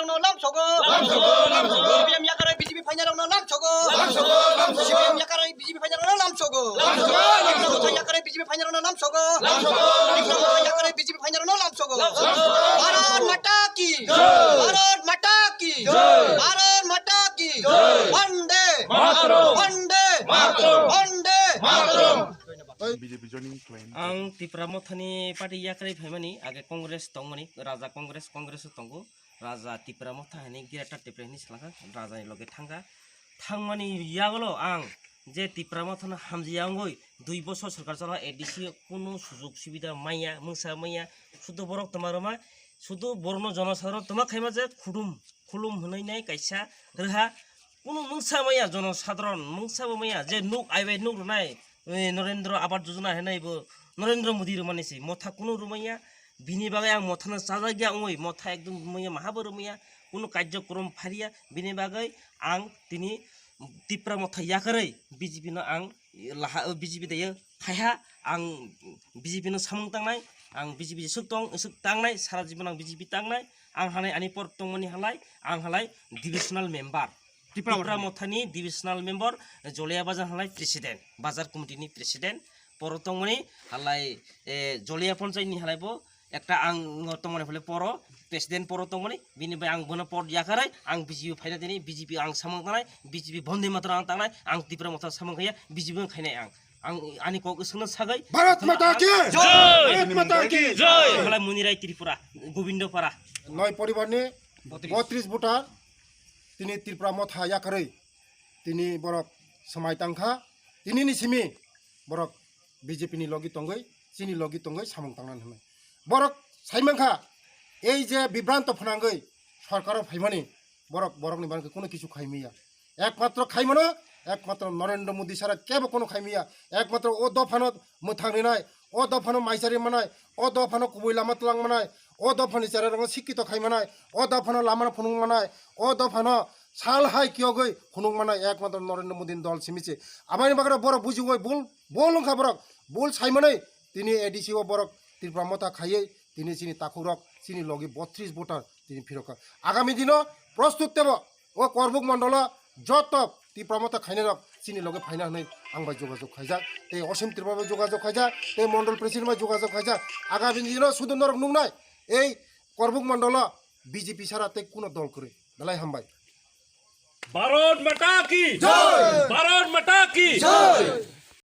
파이널로 남소고 CPM 약간의 BJP 파이널로 남소고 CPM 약간의 BJP 파이널로 남소고 약간의 BJP 파이널로 남소고 약간의 BJP 파이널로 남소고 Bharat माता की भारत माता की भारत माता की Vande Mataram Vande Mataram Vande Mataram BJP joining plan. Ang Tripura Mothani party yakari phaimani age Congress tongmani Raja Congress tongo Raja Tripura Motha hani Greta Tripura ni slanga Raja ni loge thangmani yagolo ang je Tripura Mothana hamjiyangoi 2 বছর সরকার চালা ADC কোনো সুযোগ সুবিধা মাইয়া মংসা মাইয়া শুধু বরক তোমারমা শুধু বর্ণ জনসাধারণ তোমা খাইমা যে খুলুম হনাই নাই কাইসা রহা কোনো মংসা মাইয়া জনসাধারণ মংসা মাইয়া যে নুক আইবাই নুক নাই নরেন্দ্র আবাস যোজনা হেনাইবো নরেন্দ্র মোদী রমানিসি মথা কোনো রুমাইয়া বিনি বাগে আং মথানা চাজা গিয়া ওই মথা একদম মাইয়া মাহাবো রুমাইয়া কোনো কার্যক্রম ফারিয়া বিনি বাগে আং তিনি Tripura Motha yakarai BJP no ang BJP dayo phaiha ang BJP no samung tangnai ang BJP suk tangnai sara jibon ang BJP tangnai ang hanai ani por tongmani halai ang halai divisional member Tripura Motha ni divisional member Jolia Bazar halai president bazar committee ni president por tongmani halai Jolia Panchayat ni halai bo একটা আং তংমনে ফলে পর president পর তংমনে বিনি by আং বনা পর ইয়াকারাই আং বিজেপি ফাইনা দিনি বিজেপি আং সামং তানাই বিজেপি বন্দে মাতরা আং তানাই আং Tripura Motha সামং খাইয়া বিজেপি খাইনাই আং আনি কক সনা সাগাই ভারত মাতা কি জয় ভারত মাতা কি জয় হলা মুনিরাই ত্রিপুরা গোবিন্দপাড়া নয় পরিবারনি 32 ভোটার তিনি Tripura Motha ইয়াকারাই তিনি বরক সমাই তাংখা তিনি নিসিমি বরক বিজেপি নি লগি তঙ্গই চিনি লগি তঙ্গই সামং তাংনান হমে বরক সাইমাংখা এই যে বিভ্রান্ত ফনাঙ্গই সরকার ফাইমানি বরকনি বানকে কোনো কিছু খাইমিয়া একমাত্র খাইমানো একমাত্র নরেন্দ্র মোদী সারা কেবো কোনো খাইমিয়া একমাত্র ও দফানো মুথাংনি নাই ও দফানো মাইসারি মানায় ও দফানো কুবই লামা তুলাং মানায় ও দফানি চারা রঙ শিক্ষিত খাইমানায় ও দফানো লামানো ফুনুং মানায় ও দফানো সাল হাই কিয় গই ফুনুং মানায় একমাত্র নরেন্দ্র মোদীর দল সিমিছে আমানি বাগরা বড় বুঝি গই বল বরক বল সাইমানাই তিনি এডিসি ও বরক Tripura Motha খাইয়ে তিনি চিনি তাকুরক চিনি লগে 32 ভোটার তিনি ফিরকা আগামী দিন প্রস্তুত দেব ও করবুক মন্ডল যত Tripura Motha খাইনে রক চিনি লগে ফাইনা হই আংবাই যোগাযোগ খাইজা তে অসীম ত্রিপুরা যোগাযোগ খাইজা তে মন্ডল প্রেসিডেন্ট যোগাযোগ খাইজা আগামী দিন শুধু নরক নুং নাই এই করবুক মন্ডল বিজেপি ছাড়া তে কোন দল করে বেলাই হামবাই ভারত মাতা কি জয় ভারত মাতা কি জয়